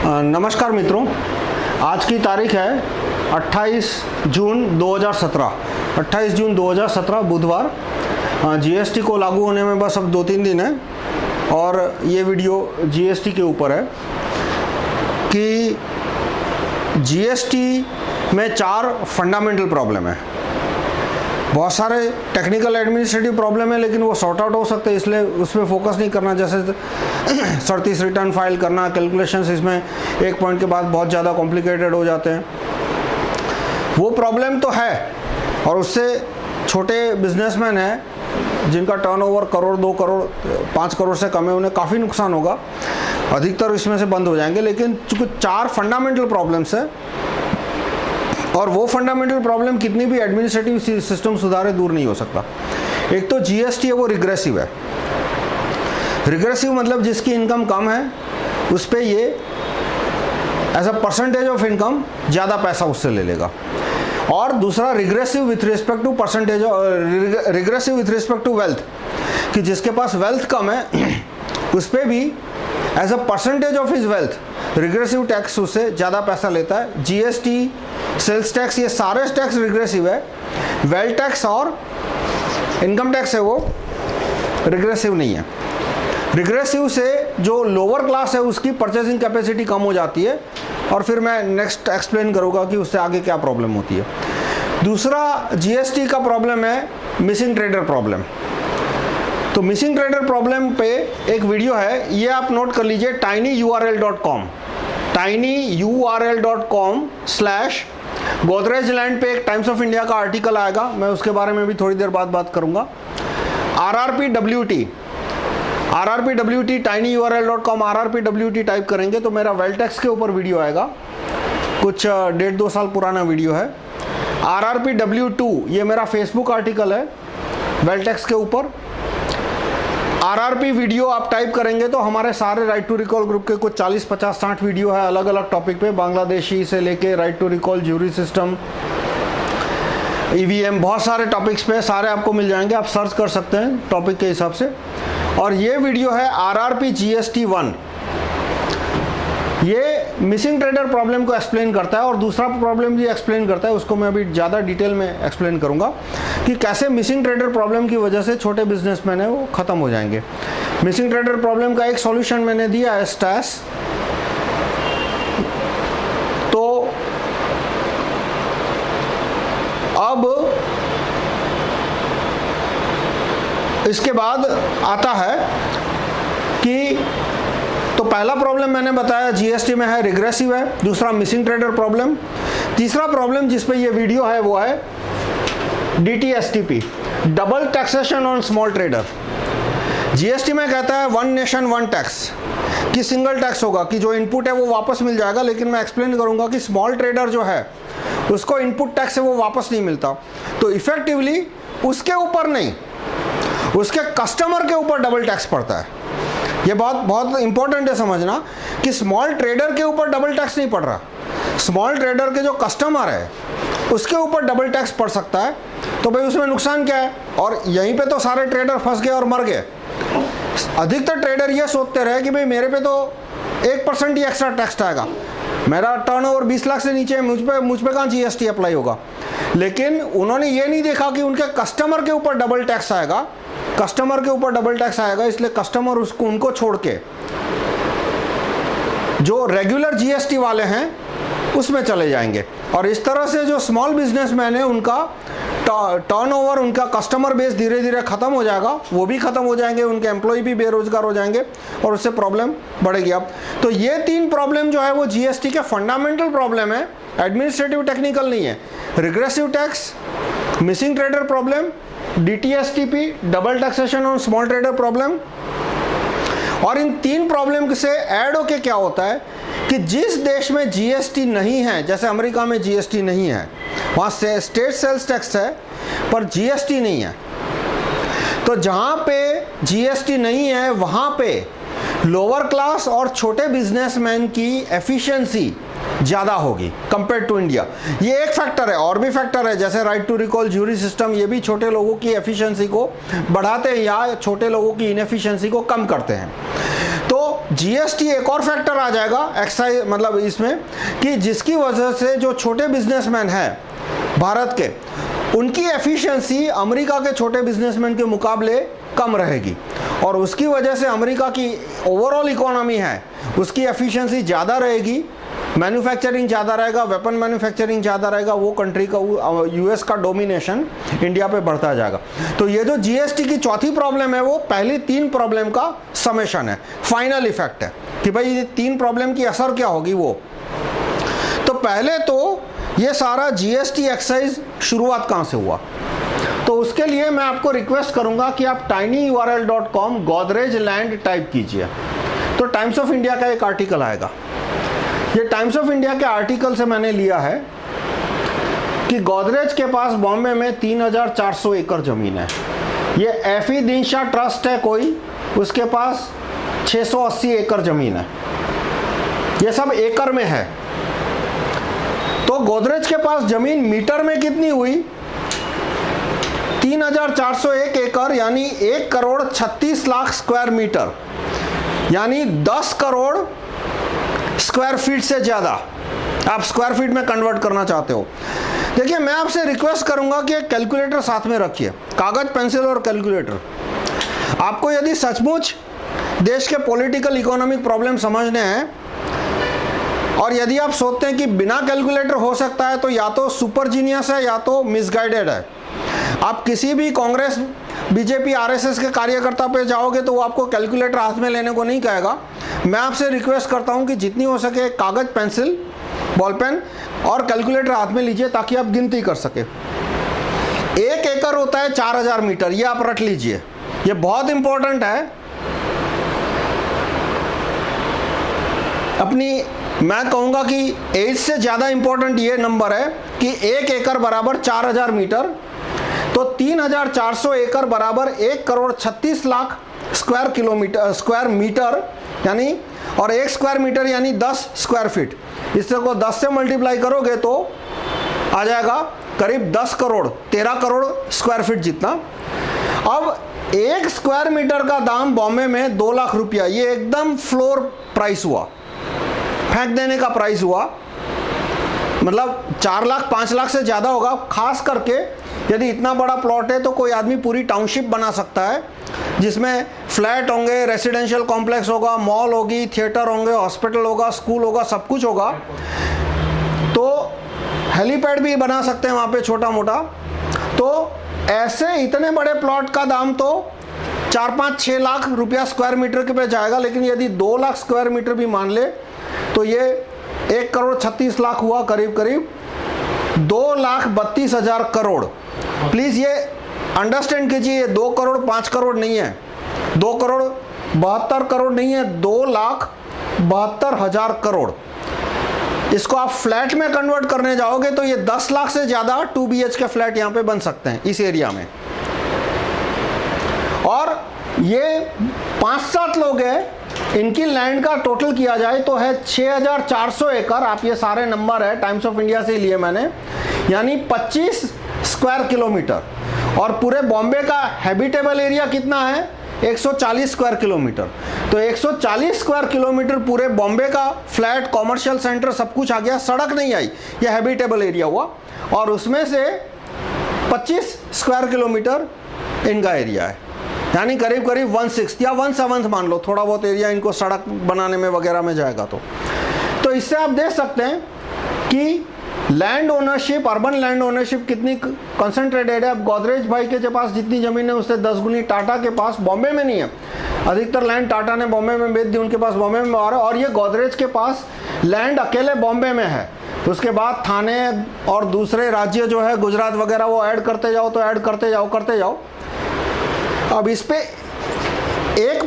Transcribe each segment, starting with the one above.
नमस्कार मित्रों, आज की तारीख है 28 जून 2017। 28 जून 2017 बुधवार। जीएसटी को लागू होने में बस अब 2-3 दिन है और ये वीडियो जीएसटी के ऊपर है कि जीएसटी में 4 फंडामेंटल प्रॉब्लम है। बहुत सारे टेक्निकल एडमिनिस्ट्रेटिव प्रॉब्लम है लेकिन वो सॉर्ट आउट हो सकते हैं, इसलिए उसमें फोकस नहीं करना। जैसे 37 रिटर्न फाइल करना, कैलकुलेशंस इसमें एक पॉइंट के बाद बहुत ज़्यादा कॉम्प्लिकेटेड हो जाते हैं। वो प्रॉब्लम तो है और उससे छोटे बिजनेसमैन हैं जिनका टर्नओवर करोड़, 2 करोड़, 5 करोड़ से कम है, उन्हें काफ़ी नुकसान होगा। अधिकतर इसमें से बंद हो जाएंगे। लेकिन चूँकि 4 फंडामेंटल प्रॉब्लम्स है और वो फंडामेंटल प्रॉब्लम कितनी भी एडमिनिस्ट्रेटिव सिस्टम सुधारे दूर नहीं हो सकता। एक तो जीएसटी है वो रिग्रेसिव है। रिग्रेसिव मतलब जिसकी इनकम कम है उस पे ये as a percentage of income ज़्यादा पैसा उससे ले लेगा। और दूसरा regressive with respect to percentage, regressive with respect to wealth, कि जिसके पास वेल्थ कम है उस पर भी as a percentage of his wealth regressive tax उससे ज़्यादा पैसा लेता है। जीएसटी, सेल्स टैक्स, ये सारे टैक्स रिग्रेसिव है। वेल्थ टैक्स और इनकम टैक्स है वो रिग्रेसिव नहीं है। रिग्रेसिव से जो लोअर क्लास है उसकी परचेसिंग कैपेसिटी कम हो जाती है और फिर मैं नेक्स्ट एक्सप्लेन करूँगा कि उससे आगे क्या प्रॉब्लम होती है। दूसरा जीएसटी का प्रॉब्लम है मिसिंग ट्रेडर प्रॉब्लम। तो मिसिंग ट्रेडर प्रॉब्लम पे एक वीडियो है, ये आप नोट कर लीजिए, tinyurl.com, tinyurl.com/गोदरेज लैंड पे एक टाइम्स ऑफ इंडिया का आर्टिकल आएगा, मैं उसके बारे में भी थोड़ी देर बाद बात करूंगा। RRPWT tinyurl.com RRPWT टाइप करेंगे तो मेरा वेल्थ टैक्स के ऊपर वीडियो आएगा, कुछ 1.5-2 साल पुराना वीडियो है। RRPW2 ये मेरा फेसबुक आर्टिकल है वेल्थ टैक्स के ऊपर। RRP वीडियो आप टाइप करेंगे तो हमारे सारे राइट टू रिकॉल ग्रुप के कुछ 40, 50, 60 वीडियो है अलग अलग टॉपिक पे, बांग्लादेशी से लेके right to recall, jury system, EVM, बहुत सारे टॉपिक्स पे सारे आपको मिल जाएंगे। आप सर्च कर सकते हैं टॉपिक के हिसाब से। और ये वीडियो है RRP GST 1, ये मिसिंग ट्रेडर प्रॉब्लम को एक्सप्लेन करता है और दूसरा प्रॉब्लम भी एक्सप्लेन करता है, उसको मैं अभी ज़्यादा डिटेल में एक्सप्लेन करूंगा कि कैसे मिसिंग ट्रेडर प्रॉब्लम की वजह से छोटे बिजनेसमैन है वो ख़त्म हो जाएंगे। मिसिंग ट्रेडर प्रॉब्लम का एक सॉल्यूशन मैंने दिया है, स्टैश। तो अब इसके बाद आता है कि तो पहला प्रॉब्लम मैंने बताया जीएसटी में है, रिग्रेसिव है। दूसरा मिसिंग ट्रेडर प्रॉब्लम। तीसरा प्रॉब्लम जिस पे ये वीडियो है वो है DTSTP, double taxation on small trader. GST में कहता है 1 नेशन 1 टैक्स, कि सिंगल टैक्स होगा, कि जो इनपुट है वो वापस मिल जाएगा। लेकिन मैं एक्सप्लेन करूंगा कि स्मॉल ट्रेडर जो है उसको इनपुट टैक्स से वो वापस नहीं मिलता, तो इफेक्टिवली उसके ऊपर नहीं, उसके कस्टमर के ऊपर डबल टैक्स पड़ता है। ये बहुत इंपॉर्टेंट है समझना कि स्मॉल ट्रेडर के ऊपर डबल टैक्स नहीं पड़ रहा, स्मॉल ट्रेडर के जो कस्टमर है उसके ऊपर डबल टैक्स पड़ सकता है। तो भाई उसमें नुकसान क्या है? और यहीं पे तो सारे ट्रेडर फंस गए और मर गए। अधिकतर ट्रेडर ये सोचते रहे कि भाई मेरे पे तो 1% ही एक्स्ट्रा टैक्स आएगा, मेरा टर्नओवर 20 लाख से नीचे है, मुझ पे कहाँ जीएसटी अप्लाई होगा। लेकिन उन्होंने ये नहीं देखा कि उनके कस्टमर के ऊपर डबल टैक्स आएगा, कस्टमर के ऊपर डबल टैक्स आएगा, इसलिए कस्टमर उनको छोड़ के जो रेगुलर जीएसटी वाले हैं उसमें चले जाएंगे। और इस तरह से जो स्मॉल बिजनेसमैन है उनका टर्नओवर, उनका कस्टमर बेस धीरे धीरे खत्म हो जाएगा, वो भी खत्म हो जाएंगे, उनके एम्प्लॉय भी बेरोजगार हो जाएंगे और उससे प्रॉब्लम बढ़ेगी। अब तो ये 3 प्रॉब्लम जो है वो जीएसटी के फंडामेंटल प्रॉब्लम है, एडमिनिस्ट्रेटिव टेक्निकल नहीं है। Regressive tax, missing trader problem, DTSTP, double taxation on small trader problem. और इन 3 प्रॉब्लम से ऐड होके क्या होता है कि जिस देश में जीएसटी नहीं है, जैसे अमेरिका में जीएसटी नहीं है, वहाँ से स्टेट सेल्स टैक्स है पर जीएसटी नहीं है। तो जहाँ पे जीएसटी नहीं है वहाँ पे लोअर क्लास और छोटे बिजनेसमैन की एफिशिएंसी ज़्यादा होगी कंपेयर टू इंडिया। ये एक फैक्टर है, और भी फैक्टर है जैसे right to recall, jury system, ये भी छोटे लोगों की एफिशिएंसी को बढ़ाते हैं या छोटे लोगों की इनएफिशिएंसी को कम करते हैं। तो जीएसटी एक और फैक्टर आ जाएगा एक्साइज मतलब इसमें कि जिसकी वजह से जो छोटे बिजनेसमैन हैं भारत के, उनकी एफिशिएंसी अमेरिका के छोटे बिजनेसमैन के मुकाबले कम रहेगी और उसकी वजह से अमेरिका की ओवरऑल इकोनॉमी है उसकी एफिशिएंसी ज़्यादा रहेगी, मैन्युफैक्चरिंग ज़्यादा रहेगा, वेपन मैन्युफैक्चरिंग ज़्यादा रहेगा, वो कंट्री का यूएस का डोमिनेशन इंडिया पे बढ़ता जाएगा। तो ये जो जीएसटी की चौथी प्रॉब्लम है वो पहली 3 प्रॉब्लम का समेशन है, फाइनल इफेक्ट है कि भाई ये 3 प्रॉब्लम की असर क्या होगी वो। तो पहले तो ये सारा जीएसटी एक्साइज शुरुआत कहाँ से हुआ, तो उसके लिए मैं आपको रिक्वेस्ट करूंगा कि आप tinyurl.com गोदरेज लैंड टाइप कीजिए तो टाइम्स ऑफ इंडिया का एक आर्टिकल आएगा। ये टाइम्स ऑफ इंडिया के आर्टिकल से मैंने लिया है कि गोदरेज के पास बॉम्बे में 3400 एकड़ ज़मीन है। ये एफी दिनशा ट्रस्ट है कोई, उसके पास 680 एकड़ ज़मीन है। ये सब एकड़ में है। तो गोदरेज के पास ज़मीन मीटर में कितनी हुई, 3401 एकड़ यानी 1 करोड़ 36 लाख स्क्वायर मीटर, यानी 10 करोड़ स्क्वायर फीट से ज़्यादा। आप स्क्वायर फीट में कन्वर्ट करना चाहते हो। देखिए मैं आपसे रिक्वेस्ट करूंगा कि एक कैलकुलेटर साथ में रखिए, कागज पेंसिल और कैलकुलेटर। आपको यदि सचमुच देश के पॉलिटिकल इकोनॉमिक प्रॉब्लम समझने हैं और यदि आप सोचते हैं कि बिना कैलकुलेटर हो सकता है तो या तो सुपर जीनियस है या तो मिसगाइडेड है। आप किसी भी कांग्रेस बीजेपी आरएसएस के कार्यकर्ता पे जाओगे तो वो आपको कैलकुलेटर हाथ में लेने को नहीं कहेगा। मैं आपसे रिक्वेस्ट करता हूं कि जितनी हो सके कागज पेंसिल बॉल पेन और कैलकुलेटर हाथ में लीजिए ताकि आप गिनती कर सके। 1 एकड़ होता है 4000 मीटर, ये आप रट लीजिए, ये बहुत इंपॉर्टेंट है। अपनी मैं कहूंगा कि 8 से ज़्यादा इंपॉर्टेंट ये नंबर है कि 1 एकड़ बराबर 4000 मीटर, तो 3400 एकड़ बराबर 1 करोड़ 36 लाख स्क्वायर मीटर यानी, और 1 स्क्वायर मीटर यानी 10 स्क्वायर फीट। इससे को 10 से मल्टीप्लाई करोगे तो आ जाएगा करीब 10 करोड़ 13 करोड़ स्क्वायर फीट जितना। अब 1 स्क्वायर मीटर का दाम बॉम्बे में 2 लाख रुपया, ये एकदम फ्लोर प्राइस हुआ, फेंक देने का प्राइस हुआ। मतलब 4 लाख 5 लाख से ज़्यादा होगा। खास करके यदि इतना बड़ा प्लॉट है तो कोई आदमी पूरी टाउनशिप बना सकता है जिसमें फ्लैट होंगे, रेसिडेंशियल कॉम्प्लेक्स होगा, मॉल होगी, थिएटर होंगे, हॉस्पिटल होगा, स्कूल होगा, सब कुछ होगा। तो हेलीपैड भी बना सकते हैं वहाँ पे छोटा मोटा। तो ऐसे इतने बड़े प्लॉट का दाम तो 4-5-6 लाख रुपया स्क्वायर मीटर के पे जाएगा। लेकिन यदि 2 लाख स्क्वायर मीटर भी मान ले तो ये 1 करोड़ 36 लाख हुआ, करीब करीब 2,32,000 करोड़। प्लीज़ ये अंडरस्टैंड कीजिए, ये 2 करोड़ 5 करोड़ नहीं है, 2 करोड़ 72 करोड़ नहीं है, 2,72,000 करोड़। इसको आप फ्लैट में कन्वर्ट करने जाओगे तो ये 10 लाख से ज़्यादा 2 BHK फ्लैट यहाँ पे बन सकते हैं इस एरिया में। और ये 5-7 लोग हैं, इनकी लैंड का टोटल किया जाए तो है 6400 एकड़। आप ये सारे नंबर है टाइम्स ऑफ इंडिया से लिए मैंने, यानी 25 स्क्वायर किलोमीटर। और पूरे बॉम्बे का हैबिटेबल एरिया कितना है, 140 स्क्वायर किलोमीटर। तो 140 स्क्वायर किलोमीटर पूरे बॉम्बे का फ्लैट, कॉमर्शियल सेंटर सब कुछ आ गया, सड़क नहीं आई, यह हैबिटेबल एरिया हुआ। और उसमें से 25 स्क्वायर किलोमीटर इनका एरिया है, यानी करीब करीब 1/6 या 1/7 मान लो, थोड़ा बहुत एरिया इनको सड़क बनाने में वगैरह में जाएगा। तो इससे आप देख सकते हैं कि land ownership, urban land ownership कितनी कंसंट्रेटेड है। अब गोदरेज भाई के पास जितनी ज़मीन है उससे 10 गुनी टाटा के पास बॉम्बे में नहीं है। अधिकतर लैंड टाटा ने बॉम्बे में बेच दी, उनके पास बॉम्बे में आ रहा है। और ये गोदरेज के पास लैंड अकेले बॉम्बे में है। उसके बाद थाने और दूसरे राज्य जो है गुजरात वगैरह वो ऐड करते जाओ तो ऐड करते जाओ। अब इस पे एक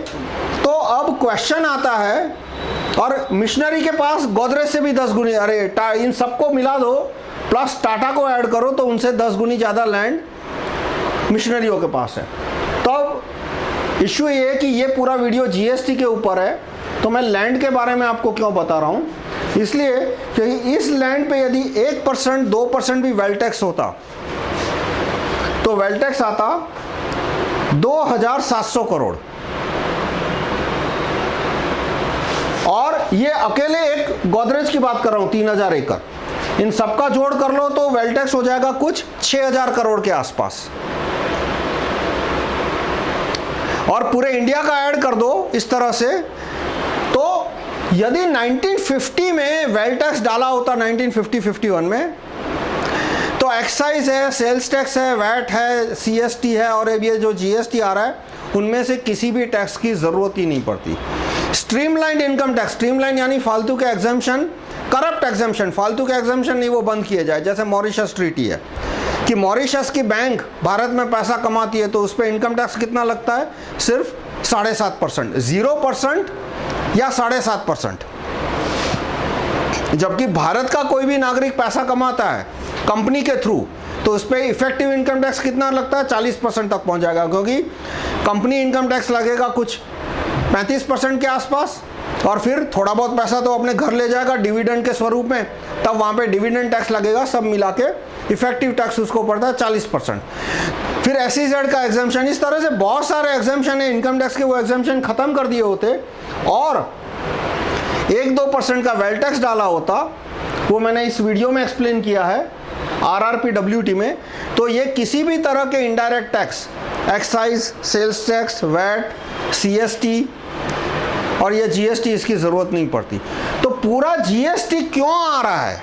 तो अब क्वेश्चन आता है, और मिशनरी के पास गोदरेज से भी 10 गुनी, अरे इन सबको मिला दो प्लस टाटा को ऐड करो तो उनसे 10 गुनी ज़्यादा लैंड मिशनरियों के पास है। तो अब इशू ये है कि ये पूरा वीडियो जीएसटी के ऊपर है, तो मैं लैंड के बारे में आपको क्यों बता रहा हूँ, इसलिए क्योंकि इस लैंड पे यदि 1% 2% भी वेल टैक्स होता तो वेल टैक्स आता 2700 करोड़। और ये अकेले एक गोदरेज की बात कर रहा हूं 3000 एकड़, इन सबका जोड़ कर लो तो वेल्थ टैक्स हो जाएगा कुछ 6000 करोड़ के आसपास, और पूरे इंडिया का ऐड कर दो इस तरह से। तो यदि 1950 में वेल्थ टैक्स डाला होता 1950-51 में, तो एक्साइज है, सेल्स टैक्स है, वैट है, सीएसटी है और ये जो जीएसटी आ रहा है, उनमें से किसी भी टैक्स की जरूरत ही नहीं पड़ती। स्ट्रीमलाइन इनकम टैक्स, स्ट्रीमलाइन यानी फालतू के एग्जाम्पशन, करप्ट एग्जाम्पशन, फालतू के एग्जाम्पशन नहीं, वो बंद किए जाए। जैसे मॉरिशस ट्रीटी है कि मॉरिशस की बैंक भारत में पैसा कमाती है तो उस पर इनकम टैक्स कितना लगता है, सिर्फ 7.5%, 0% या 7.5%। जबकि भारत का कोई भी नागरिक पैसा कमाता है कंपनी के थ्रू, तो उस पर इफेक्टिव इनकम टैक्स कितना लगता है, 40% तक पहुंच जाएगा, क्योंकि कंपनी इनकम टैक्स लगेगा कुछ 35% के आसपास, और फिर थोड़ा बहुत पैसा तो अपने घर ले जाएगा डिविडेंड के स्वरूप में, तब वहाँ पे डिविडेंड टैक्स लगेगा, सब मिला के इफेक्टिव टैक्स उसको पड़ता है 40%। फिर SEZ का एग्जाम्पशन, इस तरह से बहुत सारे एग्जाम्पशन है इनकम टैक्स के, वो एग्जाम्पशन खत्म कर दिए होते और 1-2% का वेल्थ टैक्स डाला होता, वो मैंने इस वीडियो में एक्सप्लेन किया है RRPWT में। तो ये किसी भी तरह के indirect tax, excise, sales tax, VAT, CST और ये GST, इसकी ज़रूरत नहीं पड़ती। तो पूरा GST क्यों आ रहा है,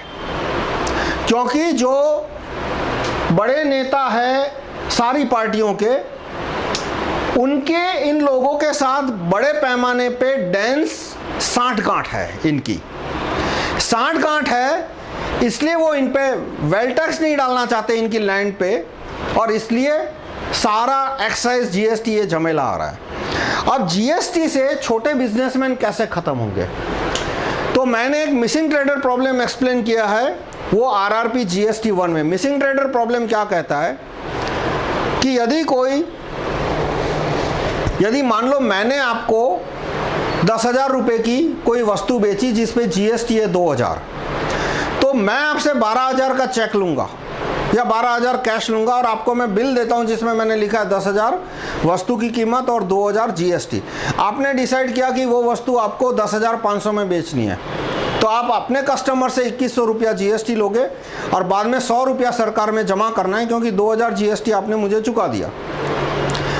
क्योंकि जो बड़े नेता है सारी पार्टियों के, उनके इन लोगों के साथ बड़े पैमाने पे डेंस साठ-गांठ है, इनकी साठ-गांठ है, इसलिए वो इन पे वेल्थ टैक्स नहीं डालना चाहते इनकी लैंड पे, और इसलिए सारा एक्साइज GST ये झमेला आ रहा है। अब GST से छोटे बिजनेसमैन कैसे खत्म होंगे, तो मैंने एक मिसिंग ट्रेडर प्रॉब्लम एक्सप्लेन किया है, वो RRP GST 1 में। मिसिंग ट्रेडर प्रॉब्लम क्या कहता है कि यदि मान लो मैंने आपको 10,000 रुपये की कोई वस्तु बेची जिस पे GST है 2,000, तो मैं आपसे 12,000 का चेक लूँगा या 12,000 कैश लूँगा और आपको मैं बिल देता हूँ जिसमें मैंने लिखा है 10,000 वस्तु की कीमत और 2,000 GST। आपने डिसाइड किया कि वो वस्तु आपको 10,500 में बेचनी है, तो आप अपने कस्टमर से 2,100 रुपया GST लोगे और बाद में 100 रुपया सरकार में जमा करना है, क्योंकि 2,000 GST आपने मुझे चुका दिया।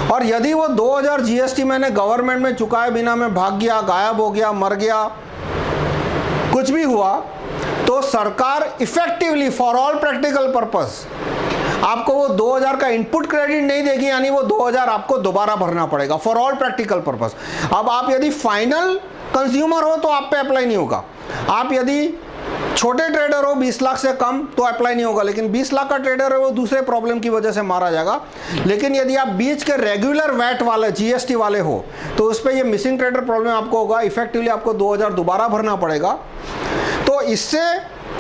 और यदि वो 2,000 GST मैंने गवर्नमेंट में चुकाए बिना मैं भाग गया, गायब हो गया, मर गया, कुछ भी हुआ, तो सरकार effectively for all practical purpose आपको वो 2,000 का इनपुट क्रेडिट नहीं देगी, यानी वो 2,000 आपको दोबारा भरना पड़ेगा फॉर ऑल प्रैक्टिकल पर्पस। अब आप यदि फाइनल कंज्यूमर हो तो आप पे अप्लाई नहीं होगा, आप यदि छोटे ट्रेडर हो 20 लाख से कम तो अप्लाई नहीं होगा, लेकिन 20 लाख का ट्रेडर है वो दूसरे प्रॉब्लम की वजह से मारा जाएगा। लेकिन यदि आप बीच के रेगुलर वैट वाले GST वाले हो तो उस पर ये मिसिंग ट्रेडर प्रॉब्लम आपको होगा, इफेक्टिवली आपको 2,000 दोबारा भरना पड़ेगा। तो इससे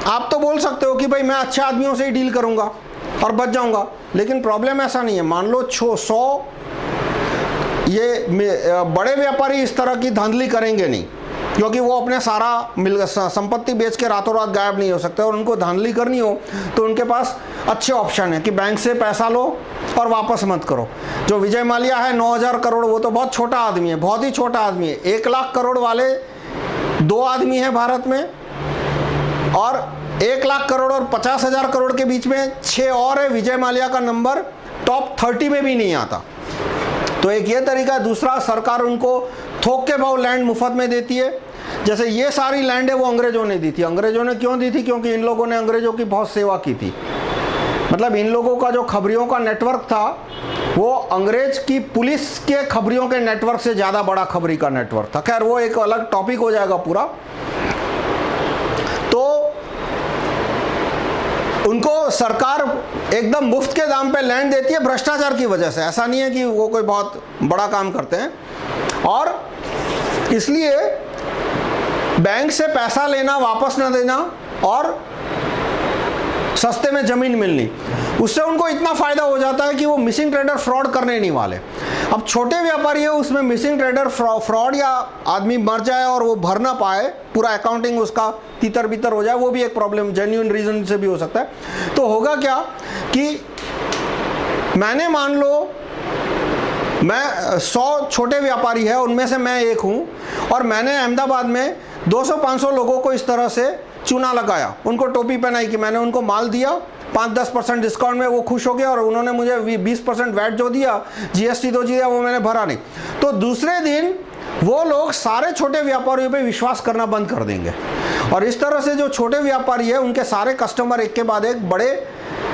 आप तो बोल सकते हो कि भाई मैं अच्छे आदमियों से ही डील करूंगा और बच जाऊंगा, लेकिन प्रॉब्लम ऐसा नहीं है। मान लो 100 ये बड़े व्यापारी इस तरह की धांधली करेंगे नहीं, क्योंकि वो अपने सारा संपत्ति बेच के रातों रात गायब नहीं हो सकते, और उनको धांधली करनी हो तो उनके पास अच्छे ऑप्शन है कि बैंक से पैसा लो और वापस मत करो। जो विजय माल्या है 9,000 करोड़, वो तो बहुत छोटा आदमी है, बहुत ही छोटा आदमी है। 1 लाख करोड़ वाले 2 आदमी हैं भारत में, और 1 लाख करोड़ और 50,000 करोड़ के बीच में 6 और है। विजय माल्या का नंबर टॉप 30 में भी नहीं आता। तो एक ये तरीका है। दूसरा, सरकार उनको थोक के भाव लैंड मुफ्त में देती है। जैसे ये सारी लैंड है वो अंग्रेजों ने दी थी। अंग्रेजों ने क्यों दी थी? क्योंकि इन लोगों ने अंग्रेजों की बहुत सेवा की थी। मतलब इन लोगों का जो खबरियों का नेटवर्क था वो अंग्रेज की पुलिस के खबरियों के नेटवर्क से ज़्यादा बड़ा खबरी का नेटवर्क था। खैर वो एक अलग टॉपिक हो जाएगा पूरा। तो उनको सरकार एकदम मुफ्त के दाम पे लैंड देती है भ्रष्टाचार की वजह से। ऐसा नहीं है कि वो कोई बहुत बड़ा काम करते हैं। और इसलिए बैंक से पैसा लेना, वापस न देना और सस्ते में जमीन मिलनी, उससे उनको इतना फायदा हो जाता है कि वो मिसिंग ट्रेडर फ्रॉड करने नहीं वाले। अब छोटे व्यापारी है, उसमें मिसिंग ट्रेडर फ्रॉड या आदमी मर जाए और वो भर ना पाए, पूरा अकाउंटिंग उसका तितर बितर हो जाए, वो भी एक प्रॉब्लम, जेन्युइन रीजन से भी हो सकता है। तो होगा क्या कि मैंने, मान लो मैं 100 छोटे व्यापारी है, उनमें से मैं एक हूँ, और मैंने अहमदाबाद में 200-500 लोगों को इस तरह से चूना लगाया, उनको टोपी पहनाई कि मैंने उनको माल दिया 5-10% डिस्काउंट में, वो खुश हो गया और उन्होंने मुझे 20% वैट जो दिया, जीएसटी तो दिया, वो मैंने भरा नहीं। तो दूसरे दिन वो लोग सारे छोटे व्यापारियों पे विश्वास करना बंद कर देंगे और इस तरह से जो छोटे व्यापारी है उनके सारे कस्टमर एक के बाद एक बड़े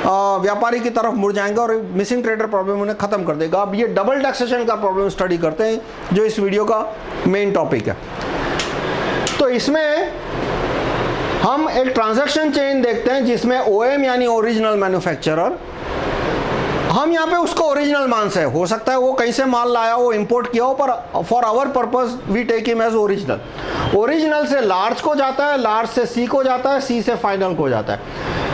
व्यापारी की तरफ मुड़ जाएंगे और मिसिंग ट्रेडर प्रॉब्लम उन्हें खत्म कर देगा। अब ये डबल टैक्सेशन का प्रॉब्लम स्टडी करते हैं जो इस वीडियो का मेन टॉपिक है। तो इसमें हम एक ट्रांजैक्शन चेन देखते हैं जिसमें ओएम यानी ओरिजिनल मैन्युफैक्चरर, हम यहाँ पे उसको ओरिजिनल मान से, हो सकता है वो कहीं से माल लाया, वो इंपोर्ट किया हो, पर for our purpose we take him as original. Original से लार्ज को जाता है, लार्ज से सी को जाता है, सी से फाइनल को जाता है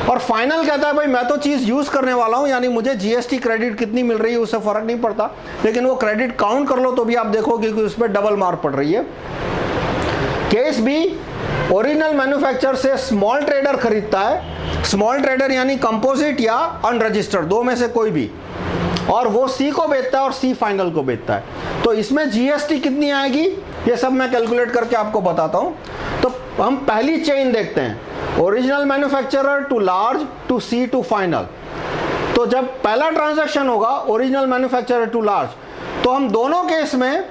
और फाइनल कहता है भाई मैं तो चीज़ यूज़ करने वाला हूँ, यानी मुझे जीएसटी क्रेडिट कितनी मिल रही है उससे फ़र्क नहीं पड़ता, लेकिन वो क्रेडिट काउंट कर लो तो भी आप देखोगे कि उस पर डबल मार पड़ रही है। केस बी, ओरिजिनल मैन्युफैक्चरर से स्मॉल ट्रेडर खरीदता है, स्मॉल ट्रेडर यानी कंपोजिट या अनरजिस्टर्ड, दो में से कोई भी, और वो सी को बेचता है और सी फाइनल को बेचता है। तो इसमें जीएसटी कितनी आएगी ये सब मैं कैलकुलेट करके आपको बताता हूँ। तो हम पहली चेन देखते हैं, original manufacturer to large to C to final. तो जब पहला ट्रांजैक्शन होगा ओरिजिनल मैन्युफैक्चरर टू लार्ज, तो हम दोनों केस में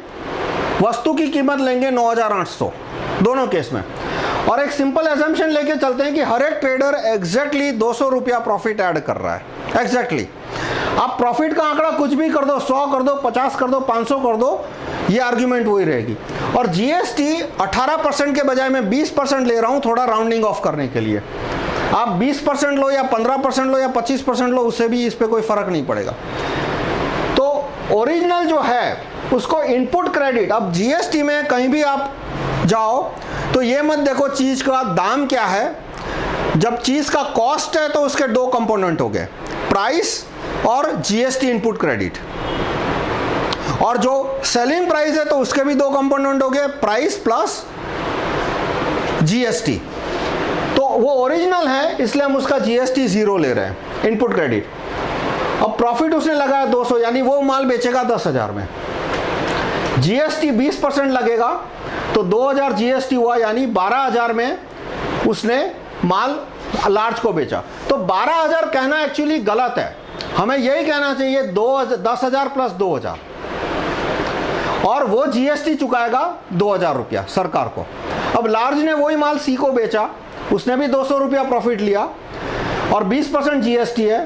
वस्तु की कीमत लेंगे 9,800 दोनों केस में, और एक सिंपल एजम्पशन लेके चलते हैं कि हर एक ट्रेडर एग्जैक्टली 200 रुपया प्रॉफिट ऐड कर रहा है। एग्जैक्टली आप प्रॉफिट का आंकड़ा कुछ भी कर दो, 100 कर दो, 50 कर दो, 500 कर दो, ये आर्ग्यूमेंट वही रहेगी। और जीएसटी 18% के बजाय मैं 20% ले रहा हूं थोड़ा राउंडिंग ऑफ करने के लिए। आप 20% लो या 15% लो या 25% लो, उससे भी इस पर कोई फर्क नहीं पड़ेगा। तो ओरिजिनल जो है उसको इनपुट क्रेडिट, अब जीएसटी में कहीं भी आप जाओ तो ये मत देखो चीज का दाम क्या है, जब चीज का कॉस्ट है तो उसके दो कंपोनेंट हो गए, प्राइस और जीएसटी इनपुट क्रेडिट, और जो सेलिंग प्राइस है तो उसके भी दो कंपोनेंट हो गए, प्राइस प्लस जीएसटी। तो वो ओरिजिनल है इसलिए हम उसका जीएसटी 0 ले रहे हैं, इनपुट क्रेडिट। अब प्रॉफिट उसने लगाया 200, यानी वो माल बेचेगा 10,000 में, जीएसटी 20% लगेगा तो 2,000 जीएसटी हुआ, यानी 12,000 में उसने माल लार्ज को बेचा। तो 12,000 कहना एक्चुअली गलत है, हमें यही कहना चाहिए 10,000 प्लस 2,000, और वो जीएसटी चुकाएगा 2,000 रुपया सरकार को। अब लार्ज ने वही माल सी को बेचा, उसने भी 200 रुपया प्रॉफिट लिया और 20% जीएसटी है,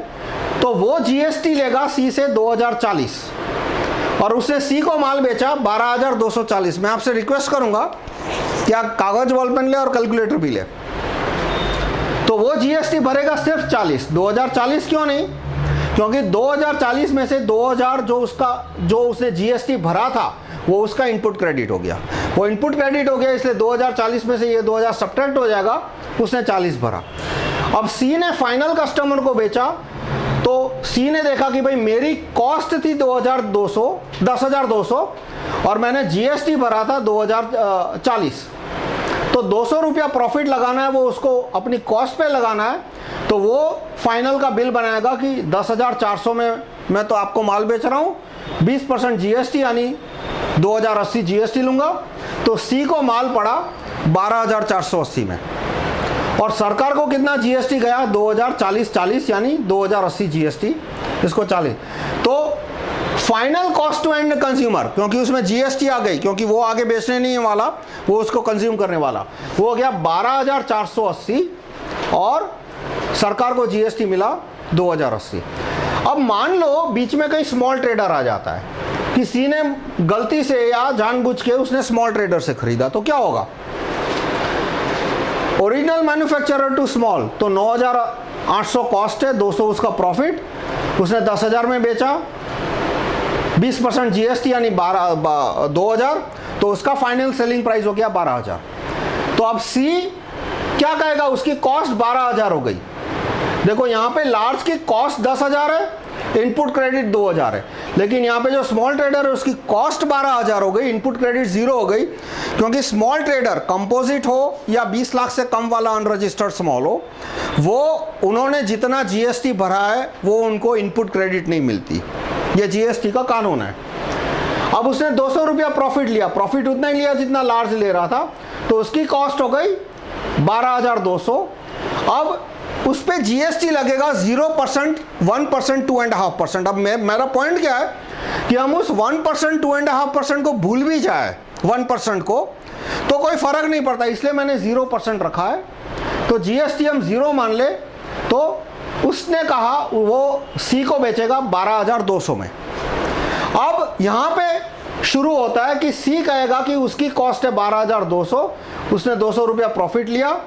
तो वो जीएसटी लेगा सी से 2,040, और उसने सी को माल बेचा 12,240। मैं आपसे रिक्वेस्ट करूंगा कि आप कागज बॉल पेन ले और कैलकुलेटर भी ले। तो वो जीएसटी भरेगा सिर्फ 40, 2,040 क्यों नहीं, क्योंकि 2,040 में से 2,000 जो उसने जीएसटी भरा था वो उसका इनपुट क्रेडिट हो गया, वो इनपुट क्रेडिट हो गया, इसलिए 2,040 में से ये 2,000 सब्ट्रैक्ट हो जाएगा, उसने 40 भरा। अब सी ने फाइनल कस्टमर को बेचा, तो सी ने देखा कि भाई मेरी कॉस्ट थी 10,200 और मैंने जीएसटी भरा था 2,040, तो 200 रुपया प्रॉफिट लगाना है, वो उसको अपनी कॉस्ट पे लगाना है, तो वो फाइनल का बिल बनाएगा कि 10,400 में मैं तो आपको माल बेच रहा हूँ, 20% जीएसटी यानी 2,080 जीएसटी लूँगा, तो सी को माल पड़ा 12,480 में, और सरकार को कितना जीएसटी गया 2,040 यानी 2,080 जीएसटी, इसको 40। तो final cost to end consumer, क्योंकि उसमें जीएसटी आ गई, क्योंकि वो आगे बेचने नहीं वाला, वो उसको कंज्यूम करने वाला, वो हो गया 12,480 और सरकार को जीएसटी मिला 2,080। अब मान लो बीच में कहीं स्मॉल ट्रेडर आ जाता है, किसी ने गलती से या जानबूझ के उसने स्मॉल ट्रेडर से खरीदा, तो क्या होगा, ओरिजिनल मैन्युफैक्चरर टू स्मॉल, तो 9,800 कॉस्ट है, 200 उसका प्रॉफिट, उसने 10,000 में बेचा, 20% जीएसटी यानी 2,000, तो उसका फाइनल सेलिंग प्राइस हो गया 12,000। तो अब सी क्या कहेगा, उसकी कॉस्ट 12,000 हो गई। देखो यहाँ पे लार्ज की कॉस्ट 10,000 है, इनपुट क्रेडिट 2,000 है, लेकिन यहाँ पे जो स्मॉल ट्रेडर है उसकी कॉस्ट 12,000 हो गई, इनपुट क्रेडिट 0 हो गई, क्योंकि स्मॉल ट्रेडर कंपोजिट हो या 20 लाख से कम वाला अनरजिस्टर्ड स्मॉल हो, वो उन्होंने जितना जीएसटी भरा है वो उनको इनपुट क्रेडिट नहीं मिलती, ये जीएसटी का कानून है। अब उसने 200 रुपया प्रॉफिट लिया, प्रॉफिट उतना ही लिया जितना लार्ज ले रहा था, तो उसकी कॉस्ट हो गई 12,200। अब उस पे जीएसटी लगेगा 0%, 1%, 2.5%। अब मेरा पॉइंट क्या है कि हम उस 1%, 2.5% को भूल भी जाए 1% को तो कोई फर्क नहीं पड़ता, इसलिए मैंने 0% रखा है। तो जीएसटी हम 0 मान ले तो उसने कहा वो सी को बेचेगा 12,200 में। अब यहाँ पे शुरू होता है कि सी कहेगा कि उसकी कॉस्ट है 12,200, उसने 200 रुपया प्रॉफिट लिया,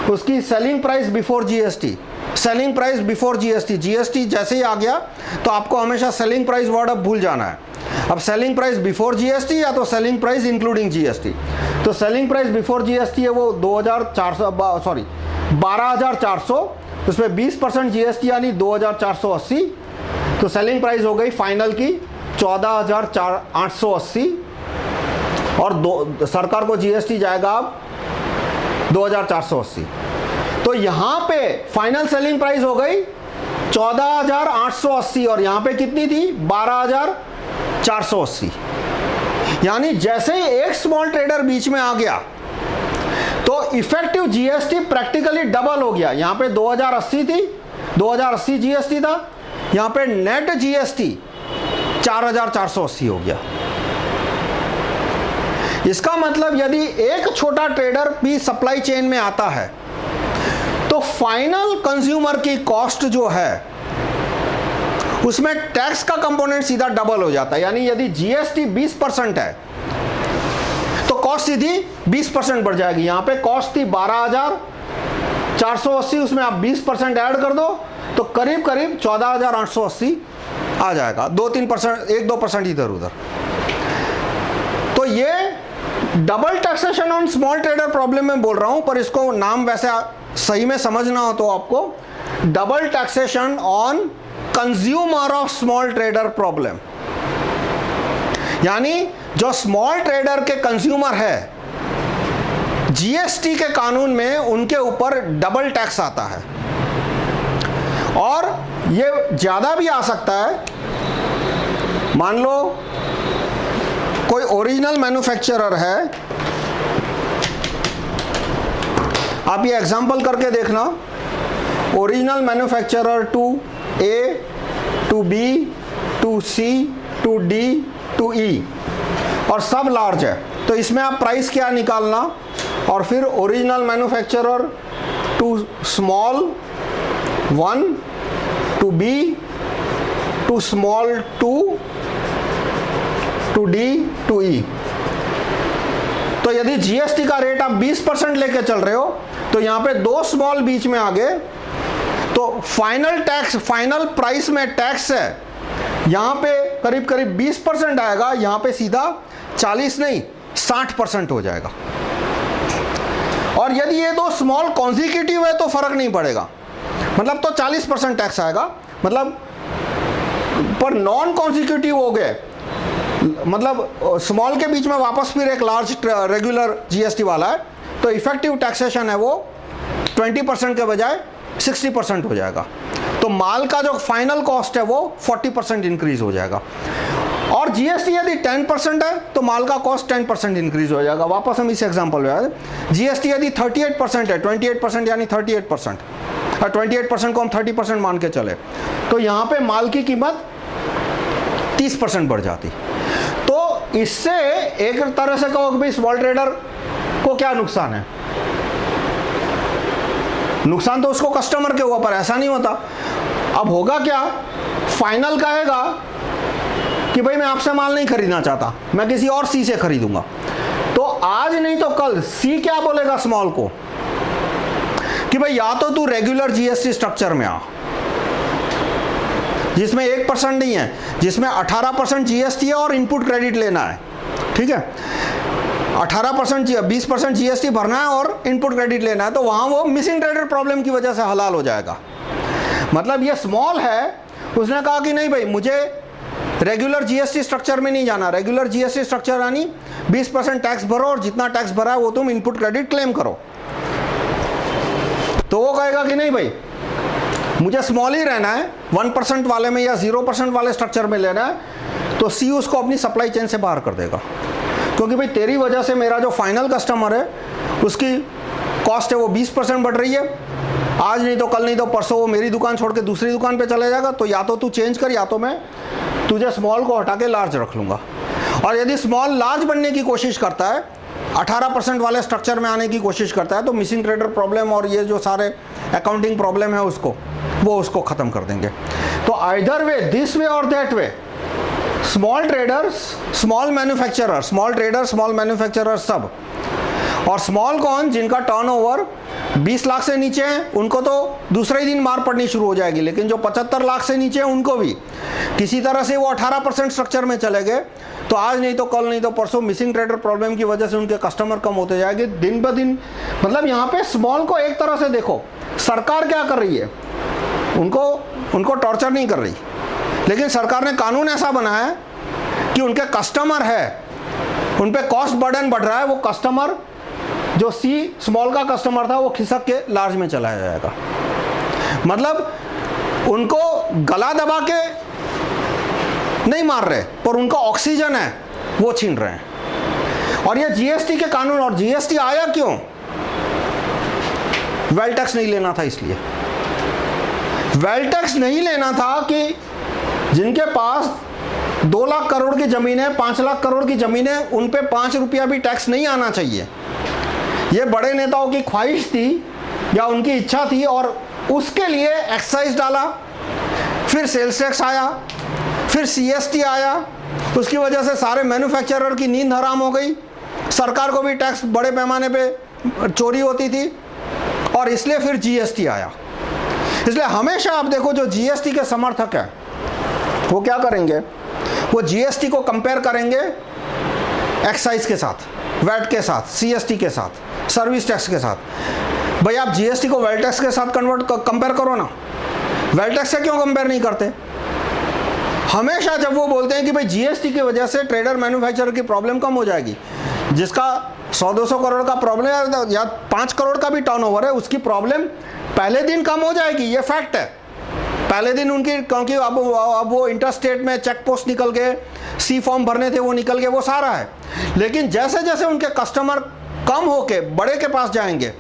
उसकी selling price before GST, selling price before GST, GST जैसे ही आ गया तो आपको हमेशा सेलिंग प्राइस वर्ड अब भूल जाना है। अब सेलिंग प्राइस बिफोर जीएसटी या तो सेलिंग प्राइस इंक्लूडिंग जीएसटी। तो सेलिंग प्राइस बिफोर जीएसटी है वो 12,400, उसमें 20% जीएसटी यानी 2,480। तो सेलिंग प्राइस हो गई फाइनल की 14,880 और सरकार को जीएसटी जाएगा अब 2,480। तो यहाँ पे फाइनल सेलिंग प्राइस हो गई 14,880 और यहाँ पे कितनी थी 12,480। यानी जैसे ही एक स्मॉल ट्रेडर बीच में आ गया तो इफेक्टिव जीएसटी प्रैक्टिकली डबल हो गया। यहाँ पे 2,080 थी, 2,080 जीएसटी था, यहाँ पे नेट जीएसटी 4,480 हो गया। इसका मतलब यदि एक छोटा ट्रेडर भी सप्लाई चेन में आता है तो फाइनल कंज्यूमर की कॉस्ट जो है उसमें टैक्स का कंपोनेंट सीधा डबल हो जाता है। यानी यदि जीएसटी 20% है तो कॉस्ट सीधी 20% बढ़ जाएगी। यहां पे कॉस्ट थी 12,480, उसमें आप 20% ऐड कर दो तो करीब करीब 14,880 आ जाएगा। 2-3%, 1-2% इधर उधर। तो ये double taxation on small trader problem में बोल रहा हूं, पर इसको नाम वैसे सही में समझना हो तो आपको double taxation on consumer of small trader problem. यानी जो स्मॉल ट्रेडर के कंज्यूमर है जीएसटी के कानून में उनके ऊपर डबल टैक्स आता है और ये ज्यादा भी आ सकता है। मान लो कोई ओरिजिनल मैन्युफैक्चरर है, आप ये एग्जांपल करके देखना, original manufacturer to A to B to C to D to E और सब लार्ज है, तो इसमें आप प्राइस क्या निकालना और फिर original manufacturer to small 1 to B to small 2 to D to E. तो यदि जीएसटी का रेट आप 20% लेके चल रहे हो तो यहां पे 2 स्मॉल बीच में आ गए तो फाइनल टैक्स, फाइनल प्राइस में टैक्स है यहां पे करीब करीब 20% आएगा, यहां पे सीधा 40 नहीं 60% हो जाएगा। और यदि ये 2 स्मॉल कॉन्जिक्यूटिव है तो फर्क नहीं पड़ेगा, मतलब तो 40% टैक्स आएगा, मतलब पर नॉन कॉन्जिक्यूटिव हो गए, मतलब स्मॉल के बीच में वापस फिर एक लार्ज रेगुलर जीएसटी वाला है तो इफेक्टिव टैक्सेशन है वो 20% के बजाय 60% हो जाएगा। तो माल का जो फाइनल कॉस्ट है वो 40% इंक्रीज हो जाएगा। और जीएसटी यदि 10% है तो माल का कॉस्ट 10% इंक्रीज हो जाएगा। वापस हम इस एग्जांपल में आए, जीएसटी यदि 38% है, 28% यानी 38%, 28% को हम 30% मान के चले तो यहाँ पे माल की कीमत 30% बढ़ जाती। तो इससे एक तरह से कहो कि भाई स्मॉल ट्रेडर को क्या नुकसान है, नुकसान तो उसको कस्टमर के हुआ, पर ऐसा नहीं होता। अब होगा क्या, फाइनल कहेगा कि भाई मैं आपसे माल नहीं खरीदना चाहता, मैं किसी और सी से खरीदूंगा। तो आज नहीं तो कल सी क्या बोलेगा स्मॉल को कि भाई या तो तू रेगुलर जीएसटी स्ट्रक्चर में आ जिसमें 1% नहीं है, जिसमें 18% जीएसटी है और इनपुट क्रेडिट लेना है, ठीक है, 18% 20% जीएसटी भरना है और इनपुट क्रेडिट लेना है, तो वहां वो मिसिंग ट्रेडर प्रॉब्लम की वजह से हलाल हो जाएगा। मतलब ये स्मॉल है, उसने कहा कि नहीं भाई मुझे रेगुलर जीएसटी स्ट्रक्चर में नहीं जाना, रेगुलर जीएसटी स्ट्रक्चर यानी 20% टैक्स भरो और जितना टैक्स भरा है वो तुम इनपुट क्रेडिट क्लेम करो। तो वो कहेगा कि नहीं भाई मुझे स्मॉल ही रहना है, 1% वाले में या 0% वाले स्ट्रक्चर में लेना है, तो सी उसको अपनी सप्लाई चेन से बाहर कर देगा, क्योंकि भाई तेरी वजह से मेरा जो फाइनल कस्टमर है उसकी कॉस्ट है वो 20% बढ़ रही है, आज नहीं तो कल नहीं तो परसों वो मेरी दुकान छोड़ के दूसरी दुकान पे चले जाएगा, तो या तो तू चेंज कर या तो मैं तुझे स्मॉल को हटा के लार्ज रख लूँगा। और यदि स्मॉल लार्ज बनने की कोशिश करता है, 18% वाले स्ट्रक्चर में आने की कोशिश करता है, तो मिसिंग ट्रेडर प्रॉब्लम और ये जो सारे अकाउंटिंग प्रॉब्लम है उसको ख़त्म कर देंगे। तो आइदर वे, दिस वे और that way, small traders, small manufacturer सब, और स्मॉल कौन, जिनका टर्नओवर 20 लाख से नीचे है उनको तो दूसरे ही दिन मार पड़नी शुरू हो जाएगी, लेकिन जो 75 लाख से नीचे हैं उनको भी किसी तरह से वो 18% स्ट्रक्चर में चले गए, तो आज नहीं तो कल नहीं तो परसों मिसिंग ट्रेडर प्रॉब्लम की वजह से उनके कस्टमर कम होते जाएंगे दिन ब दिन। मतलब यहाँ पे स्मॉल को एक तरह से देखो, सरकार क्या कर रही है, उनको टॉर्चर नहीं कर रही, लेकिन सरकार ने कानून ऐसा बनाया है कि उनके कस्टमर है, उन पे कॉस्ट बर्डन बढ़ रहा है, वो कस्टमर जो स्मॉल का कस्टमर था वो खिसक के लार्ज में चला जाएगा। मतलब उनको गला दबा के नहीं मार रहे, पर उनका ऑक्सीजन है वो छीन रहे हैं। और ये जीएसटी के कानून, और जीएसटी आया क्यों, वेल्थ टैक्स नहीं लेना था, इसलिए वेल्थ टैक्स नहीं लेना था कि जिनके पास 2 लाख करोड़ की जमीन है, 5 लाख करोड़ की जमीन है, उन पे 5 रुपया भी टैक्स नहीं आना चाहिए। ये बड़े नेताओं की ख्वाहिश थी या उनकी इच्छा थी, और उसके लिए एक्साइज डाला, फिर सेल्स टैक्स आया, फिर सीएसटी आया, उसकी वजह से सारे मैन्युफैक्चरर की नींद हराम हो गई, सरकार को भी टैक्स बड़े पैमाने पे चोरी होती थी, और इसलिए फिर जीएसटी आया। इसलिए हमेशा आप देखो जो जीएसटी के समर्थक है वो क्या करेंगे, वो जीएसटी को कंपेयर करेंगे एक्साइज के साथ, वैट के साथ, सीएसटी के साथ, सर्विस टैक्स के साथ। भाई आप जीएसटी को वेल्थ टैक्स के साथ कंपेयर करो ना, वेल्थ टैक्स से क्यों कंपेयर नहीं करते? हमेशा जब वो बोलते हैं कि भाई जीएसटी की वजह से ट्रेडर मैन्युफैक्चरर की प्रॉब्लम कम हो जाएगी, जिसका 100-200 करोड़ का प्रॉब्लम है या 5 करोड़ का भी टर्नओवर है, उसकी प्रॉब्लम पहले दिन कम हो जाएगी, ये फैक्ट है। पहले दिन उनकी, क्योंकि अब वो इंटरस्टेट में चेक पोस्ट निकल गए, सी फॉर्म भरने थे वो निकल गए, वो सारा है। लेकिन जैसे जैसे उनके कस्टमर कम होके बड़े के पास जाएंगे,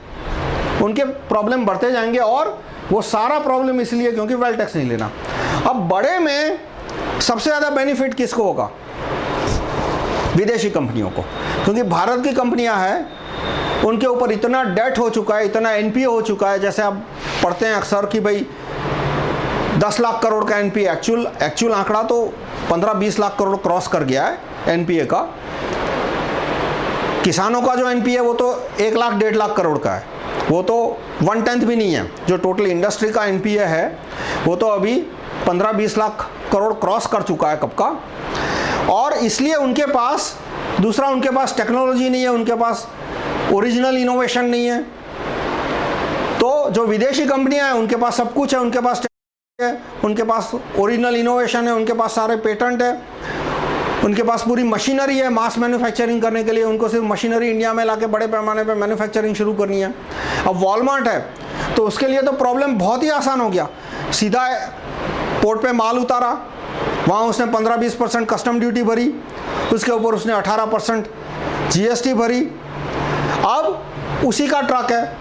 उनके प्रॉब्लम बढ़ते जाएंगे, और वो सारा प्रॉब्लम इसलिए क्योंकि वेल्थ टैक्स नहीं लेना। अब बड़े में सबसे ज़्यादा बेनिफिट किसको होगा? विदेशी कंपनियों को, क्योंकि भारत की कंपनियां हैं, उनके ऊपर इतना डेट हो चुका है, इतना एनपीए हो चुका है। जैसे आप पढ़ते हैं अक्सर कि भाई 10 लाख करोड़ का एनपीए, एक्चुअल आंकड़ा तो 15-20 लाख करोड़ क्रॉस कर गया है एनपीए का। किसानों का जो एनपीए वो तो 1 लाख 1.5 लाख करोड़ का है, वो तो 1/10 भी नहीं है। जो टोटल इंडस्ट्री का एनपीए है वो तो अभी 15-20 लाख करोड़ क्रॉस कर चुका है कब का। और इसलिए उनके पास दूसरा, उनके पास टेक्नोलॉजी नहीं है, उनके पास ओरिजिनल इनोवेशन नहीं है। तो जो विदेशी कंपनियां हैं उनके पास सब कुछ है, उनके पास है, उनके पास ओरिजिनल इनोवेशन है, उनके पास सारे पेटेंट है, उनके पास पूरी मशीनरी है मास मैन्युफैक्चरिंग करने के लिए। उनको सिर्फ मशीनरी इंडिया में लाके बड़े पैमाने पे मैन्युफैक्चरिंग शुरू करनी है। अब वॉलमार्ट है तो उसके लिए तो प्रॉब्लम बहुत ही आसान हो गया, सीधा पोर्ट पे माल उतारा, वहाँ उसने 15-20% कस्टम ड्यूटी भरी, उसके ऊपर उसने 18% जीएसटी भरी। अब उसी का ट्रक है,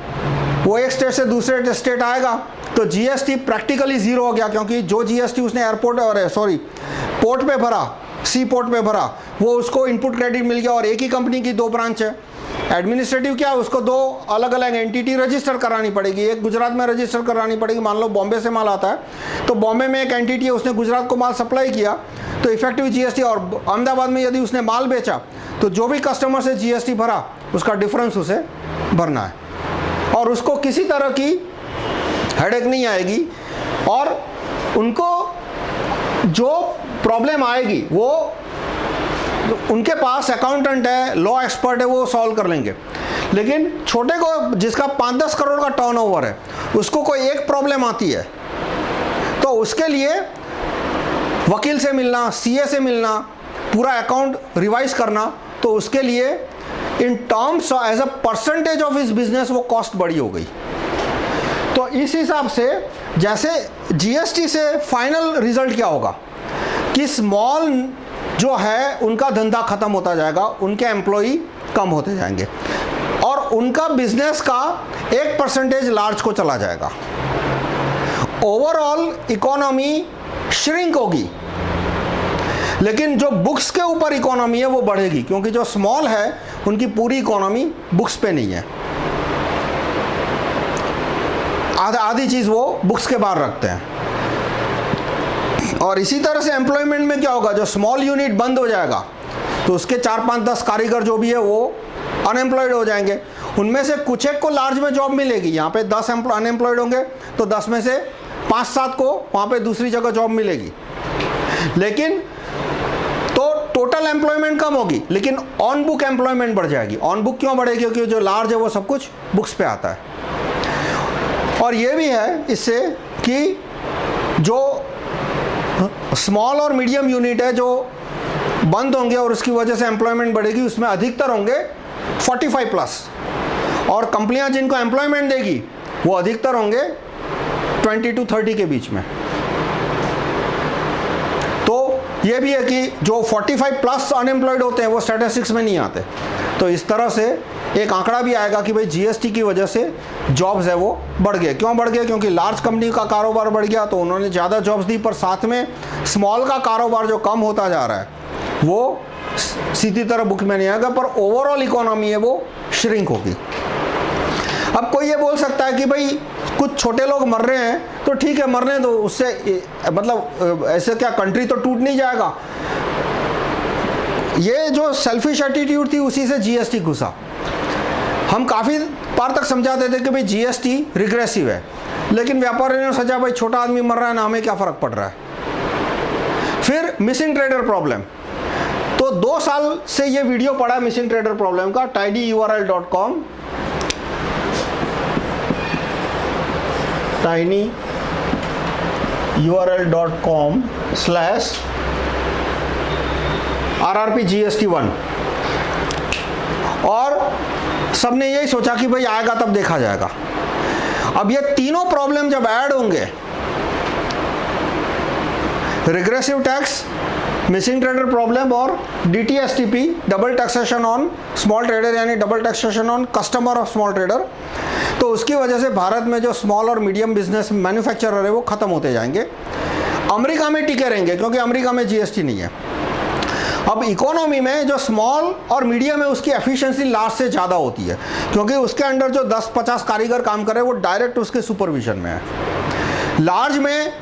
वो एक स्टेट से दूसरे स्टेट आएगा तो जीएसटी प्रैक्टिकली ज़ीरो हो गया, क्योंकि जो जीएसटी उसने पोर्ट पे भरा, सी पोर्ट पे भरा, वो उसको इनपुट क्रेडिट मिल गया। और एक ही कंपनी की 2 ब्रांच है, एडमिनिस्ट्रेटिव क्या है, उसको 2 अलग अलग एंटिटी रजिस्टर करानी पड़ेगी। एक गुजरात में रजिस्टर करानी पड़ेगी, मान लो बॉम्बे से माल आता है तो बॉम्बे में एक एंटिटी है, उसने गुजरात को माल सप्लाई किया तो इफेक्टिव जीएसटी, और अहमदाबाद में यदि उसने माल बेचा तो जो भी कस्टमर से जीएसटी भरा उसका डिफरेंस उसे भरना है, और उसको किसी तरह की हेडेक नहीं आएगी। और उनको जो प्रॉब्लम आएगी वो उनके पास अकाउंटेंट है, लॉ एक्सपर्ट है, वो सॉल्व कर लेंगे। लेकिन छोटे को, जिसका 5-10 करोड़ का टर्नओवर है, उसको कोई एक प्रॉब्लम आती है तो उसके लिए वकील से मिलना, सीए से मिलना, पूरा अकाउंट रिवाइज करना, तो उसके लिए in terms as a percentage of इस बिजनेस वो कॉस्ट बड़ी हो गई। तो इस हिसाब से जैसे जीएसटी से फाइनल रिजल्ट क्या होगा कि स्मॉल जो है उनका धंधा खत्म होता जाएगा, उनके एम्प्लॉई कम होते जाएंगे, और उनका बिजनेस का 1% लार्ज को चला जाएगा। ओवरऑल इकोनॉमी श्रिंक होगी, लेकिन जो बुक्स के ऊपर इकोनॉमी है वो बढ़ेगी, क्योंकि जो स्मॉल है उनकी पूरी इकोनॉमी बुक्स पे नहीं है, आधी चीज वो बुक्स के बाहर रखते हैं। और इसी तरह से एम्प्लॉयमेंट में क्या होगा, जो स्मॉल यूनिट बंद हो जाएगा तो उसके 4-5-10 कारीगर जो भी है वो अनएम्प्लॉयड हो जाएंगे। उनमें से कुछ एक को लार्ज में जॉब मिलेगी, यहाँ पे 10 अनएम्प्लॉयड होंगे तो 10 में से 5-7 को वहाँ पे दूसरी जगह जॉब मिलेगी। लेकिन तो टोटल एम्प्लॉयमेंट कम होगी, लेकिन ऑन बुक एम्प्लॉयमेंट बढ़ जाएगी। ऑन बुक क्यों बढ़ेगी, क्योंकि जो लार्ज है वो सब कुछ बुक्स पे आता है। और ये भी है इससे कि जो स्मॉल और मीडियम यूनिट है जो बंद होंगे और उसकी वजह से एम्प्लॉयमेंट बढ़ेगी, उसमें अधिकतर होंगे 45+, और कंपनियां जिनको एम्प्लॉयमेंट देगी वो अधिकतर होंगे 20 to 30 के बीच में। तो ये भी है कि जो 45+ अनएम्प्लॉयड होते हैं वो स्टैटिस्टिक्स में नहीं आते। तो इस तरह से एक आंकड़ा भी आएगा कि भाई जीएसटी की वजह से जॉब्स है वो बढ़ गए। क्यों बढ़ गए, क्योंकि लार्ज कंपनी का कारोबार बढ़ गया तो उन्होंने ज़्यादा जॉब्स दी, पर साथ में स्मॉल का कारोबार जो कम होता जा रहा है वो सीधी तरह बुक में नहीं आएगा, पर ओवरऑल इकोनॉमी है वो श्रिंक होगी। अब कोई ये बोल सकता है कि भाई कुछ छोटे लोग मर रहे हैं तो ठीक है, मरने दो, उससे मतलब ऐसे क्या कंट्री तो टूट नहीं जाएगा। ये जो सेल्फिश एटीट्यूड थी उसी से जीएसटी घुसा। हम काफ़ी बार तक समझाते थे कि भाई जीएसटी रिग्रेसिव है, लेकिन व्यापारियों ने सोचा भाई छोटा आदमी मर रहा है ना, हमें क्या फ़र्क पड़ रहा है। फिर मिसिंग ट्रेडर प्रॉब्लम, तो 2 साल से ये वीडियो पड़ा है मिसिंग ट्रेडर प्रॉब्लम का। tinyurl.com tinyurl.com/RRPGST1, और सबने यही सोचा कि भाई आएगा तब देखा जाएगा। अब ये तीनों प्रॉब्लम जब ऐड होंगे, regressive tax, missing trader problem और DTSTP, double taxation on small trader, यानी double taxation on customer of small trader, तो उसकी वजह से भारत में जो स्मॉल और मीडियम बिजनेस मैन्युफैक्चरर है वो खत्म होते जाएंगे। अमेरिका में टिके रहेंगे क्योंकि अमेरिका में जीएसटी नहीं है। अब इकोनॉमी में जो स्मॉल और मीडियम है उसकी एफिशिएंसी लार्ज से ज़्यादा होती है, क्योंकि उसके अंडर जो 10-50 कारीगर काम कर रहे हैं वो डायरेक्ट उसके सुपरविजन में है। लार्ज में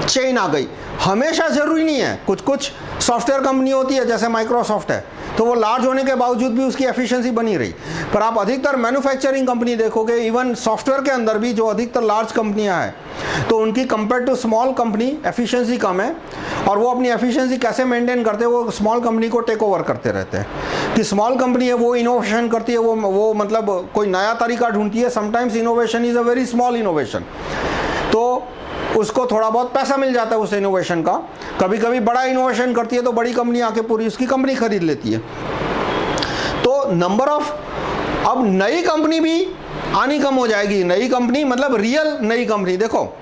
चेन आ गई, हमेशा ज़रूरी नहीं है, कुछ कुछ सॉफ्टवेयर कंपनी होती है जैसे माइक्रोसॉफ्ट है, तो वो लार्ज होने के बावजूद भी उसकी एफिशिएंसी बनी रही। पर आप अधिकतर मैन्युफैक्चरिंग कंपनी देखोगे, इवन सॉफ्टवेयर के अंदर भी जो अधिकतर लार्ज कंपनियां हैं, तो उनकी compare to small company efficiency कम है, और वो अपनी एफिशिएंसी कैसे मेंटेन करते हैं, वो स्मॉल कंपनी को टेक ओवर करते रहते हैं। कि स्मॉल कंपनी है वो इनोवेशन करती है, वो मतलब कोई नया तरीका ढूंढती है। Sometimes innovation is a very small innovation, तो उसको थोड़ा बहुत पैसा मिल जाता है उस इनोवेशन का। कभी कभी बड़ा इनोवेशन करती है तो बड़ी कंपनी आके पूरी उसकी कंपनी खरीद लेती है। तो नंबर ऑफ, अब नई कंपनी भी आनी कम हो जाएगी। नई कंपनी मतलब रियल नई कंपनी। देखो,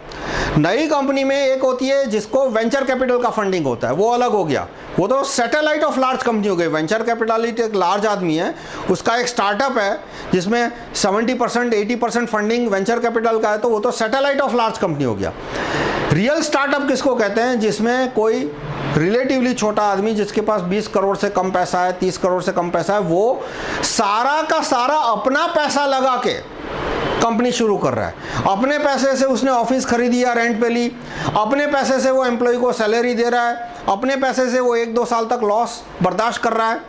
नई कंपनी में एक होती है जिसको वेंचर कैपिटल का फंडिंग होता है, वो अलग हो गया, वो तो सैटेलाइट ऑफ लार्ज कंपनी हो गई। वेंचर कैपिटलिस्ट एक लार्ज आदमी है, उसका एक स्टार्टअप है जिसमें 70% 80% फंडिंग वेंचर कैपिटल का है, तो वो तो सैटेलाइट ऑफ लार्ज कंपनी हो गया। रियल स्टार्टअप किसको कहते हैं, जिसमें कोई रिलेटिवली छोटा आदमी जिसके पास 20 करोड़ से कम पैसा है, 30 करोड़ से कम पैसा है, वो सारा का सारा अपना पैसा लगा के कंपनी शुरू कर रहा है। अपने पैसे से उसने ऑफिस खरीदी या रेंट पे ली, अपने पैसे से वो एम्प्लॉय को सैलरी दे रहा है, अपने पैसे से वो 1-2 साल तक लॉस बर्दाश्त कर रहा है।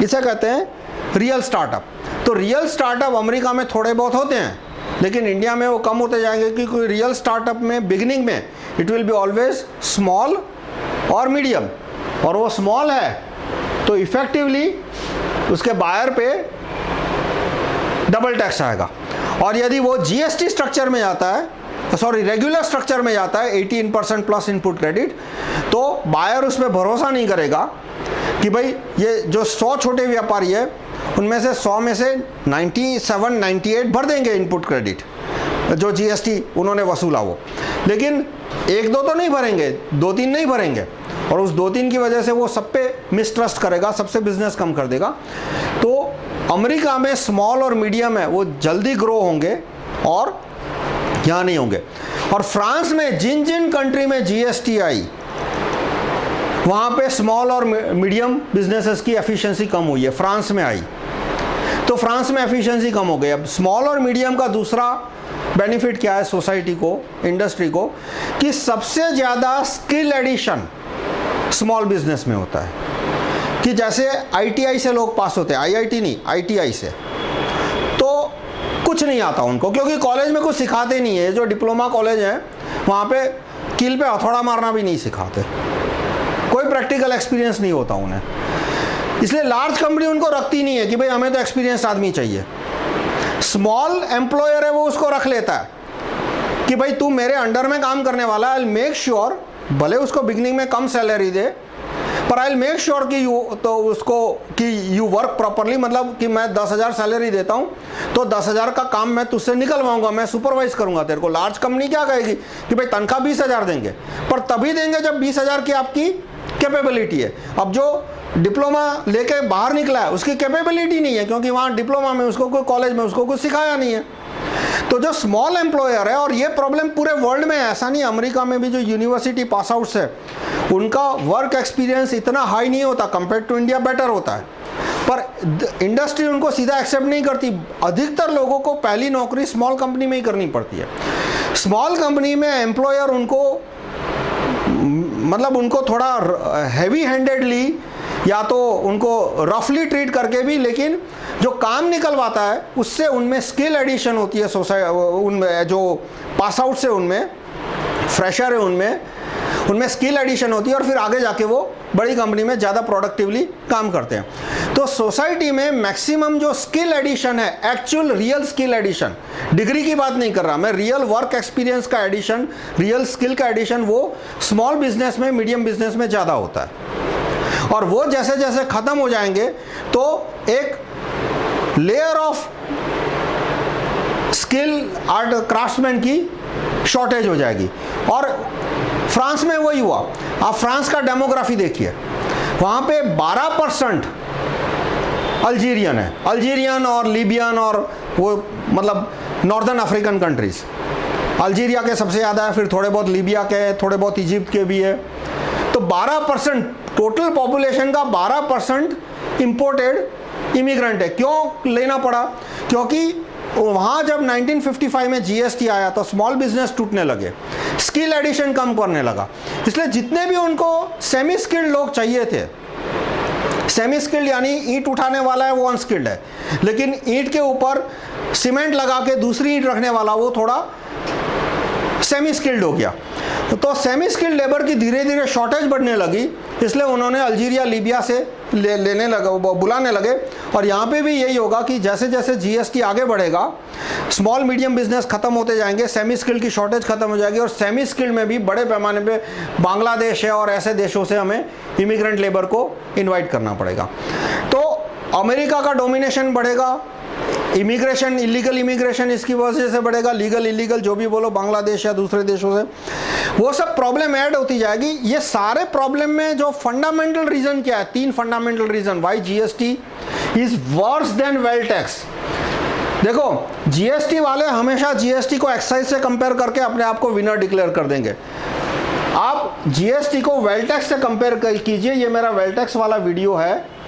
इसे कहते हैं रियल स्टार्टअप। तो रियल स्टार्टअप अमेरिका में थोड़े बहुत होते हैं, लेकिन इंडिया में वो कम होते जाएंगे, क्योंकि रियल स्टार्टअप में बिगिनिंग में it will be always small और मीडियम, और वो स्मॉल है तो इफेक्टिवली उसके बायर पे डबल टैक्स आएगा। और यदि वो जीएसटी स्ट्रक्चर में जाता है, सॉरी रेगुलर स्ट्रक्चर में जाता है 18% प्लस इनपुट क्रेडिट, तो बायर उस पर भरोसा नहीं करेगा कि भाई ये जो 100 छोटे व्यापारी है उनमें से 100 में से 97-98 भर देंगे इनपुट क्रेडिट जो जीएसटी उन्होंने वसूला वो, लेकिन 1-2 तो नहीं भरेंगे, 2-3 नहीं भरेंगे, और उस 2-3 की वजह से वो सब पे मिसट्रस्ट करेगा, सबसे बिजनेस कम कर देगा। तो अमेरिका में स्मॉल और मीडियम है वो जल्दी ग्रो होंगे और यहाँ नहीं होंगे। और फ्रांस में जिन जिन कंट्री में जीएसटी आई वहाँ पे स्मॉल और मीडियम बिजनेसेस की एफिशिएंसी कम हुई है, फ्रांस में आई तो फ्रांस में एफिशिएंसी कम हो गई। अब स्मॉल और मीडियम का दूसरा बेनिफिट क्या है सोसाइटी को, इंडस्ट्री को, कि सबसे ज़्यादा स्किल एडिशन स्मॉल बिजनेस में होता है। कि जैसे आईटीआई से लोग पास होते हैं, आईआईटी नहीं, आईटीआई से, तो कुछ नहीं आता उनको क्योंकि कॉलेज में कुछ सिखाते नहीं है। जो डिप्लोमा कॉलेज है वहाँ पे कील पे हथौड़ा मारना भी नहीं सिखाते, कोई प्रैक्टिकल एक्सपीरियंस नहीं होता उन्हें, इसलिए लार्ज कंपनी उनको रखती नहीं है कि भाई हमें तो एक्सपीरियंस आदमी चाहिए। स्मॉल एम्प्लॉयर है वो उसको रख लेता है कि भाई तू मेरे अंडर में काम करने वाला है, आई विल मेक श्योर, भले उसको बिगनिंग में कम सैलरी दे पर आई विल मेक श्योर कि यू वर्क प्रॉपरली, मतलब कि मैं 10,000 सैलरी देता हूँ तो 10,000 का काम मैं तुझसे निकलवाऊंगा, मैं सुपरवाइज करूंगा तेरे को। लार्ज कंपनी क्या कहेगी कि भाई तनख्वाह 20,000 देंगे, पर तभी देंगे जब 20,000 की आपकी कैपेबिलिटी है। अब जो डिप्लोमा लेके बाहर निकला है उसकी कैपेबिलिटी नहीं है क्योंकि वहाँ डिप्लोमा में उसको कोई कॉलेज में उसको कुछ सिखाया नहीं है। तो जो स्मॉल एम्प्लॉयर है, और ये प्रॉब्लम पूरे वर्ल्ड में है, ऐसा नहीं, अमेरिका में भी जो यूनिवर्सिटी पास आउट्स है उनका वर्क एक्सपीरियंस इतना हाई नहीं होता, कंपेयर टू इंडिया बेटर होता है, पर इंडस्ट्री उनको सीधा एक्सेप्ट नहीं करती। अधिकतर लोगों को पहली नौकरी स्मॉल कंपनी में ही करनी पड़ती है। स्मॉल कंपनी में एम्प्लॉयर उनको मतलब उनको थोड़ा हैवी हैंडेडली या तो उनको रफली ट्रीट करके भी, लेकिन जो काम निकलवाता है उससे उनमें स्किल एडिशन होती है। उनमें जो पास आउट से उनमें फ्रेशर है उनमें स्किल एडिशन होती है और फिर आगे जाके वो बड़ी कंपनी में ज़्यादा प्रोडक्टिवली काम करते हैं। तो सोसाइटी में मैक्सिमम जो स्किल एडिशन है, actual real skill addition, degree की बात नहीं कर रहा मैं, रियल वर्क एक्सपीरियंस का एडिशन, रियल स्किल का एडिशन, वो स्मॉल बिजनेस में, मीडियम बिजनेस में ज़्यादा होता है। और वो जैसे जैसे ख़त्म हो जाएंगे तो एक layer of skill art craftsman की शॉर्टेज हो जाएगी। और फ्रांस में वही हुआ। आप फ्रांस का डेमोग्राफी देखिए, वहाँ पे 12% अल्जीरियन है, अल्जीरियन और लीबियन और वो मतलब नॉर्दर्न अफ्रीकन कंट्रीज। अल्जीरिया के सबसे ज़्यादा है, फिर थोड़े बहुत लीबिया के, थोड़े बहुत इजिप्ट के भी है। तो 12% टोटल पॉपुलेशन का 12% इंपोर्टेड इमिग्रेंट है। क्यों लेना पड़ा? क्योंकि वहाँ जब 1955 में जीएसटी आया तो स्मॉल बिजनेस टूटने लगे, स्किल एडिशन कम करने लगा, इसलिए जितने भी उनको सेमी स्किल्ड लोग चाहिए थे, सेमी स्किल्ड यानी ईंट उठाने वाला है वो अनस्किल्ड है, लेकिन ईंट के ऊपर सीमेंट लगा के दूसरी ईंट रखने वाला वो थोड़ा सेमी स्किल्ड हो गया। तो सेमी स्किल्ड लेबर की धीरे धीरे शॉर्टेज बढ़ने लगी, इसलिए उन्होंने अल्जीरिया लीबिया से लेने लगा, बुलाने लगे। और यहाँ पे भी यही होगा कि जैसे जैसे जीएसटी आगे बढ़ेगा, स्मॉल मीडियम बिजनेस खत्म होते जाएंगे, सेमी स्किल्ड की शॉर्टेज खत्म हो जाएगी, और सेमी स्किल्ड में भी बड़े पैमाने पे बांग्लादेश है और ऐसे देशों से हमें इमिग्रेंट लेबर को इन्वाइट करना पड़ेगा। तो अमेरिका का डोमिनेशन बढ़ेगा, इमिग्रेशन, इलीगल इमिग्रेशन इसकी वजह से बढ़ेगा, लीगल इलीगल जो भी बोलो, बांग्लादेश या दूसरे देशों से, वो सब प्रॉब्लम ऐड होती जाएगी। ये सारे प्रॉब्लम में जो फंडामेंटल रीजन क्या है, 3 fundamental reason why GST is worse than wealth tax. देखो, जीएसटी वाले हमेशा जीएसटी को एक्साइज से कंपेयर करके अपने आप को विनर डिक्लेयर कर देंगे। आप जीएसटी को वेल्थ टैक्स से कंपेयर कीजिए। ये मेरा वेल्थ टैक्स वाला वीडियो है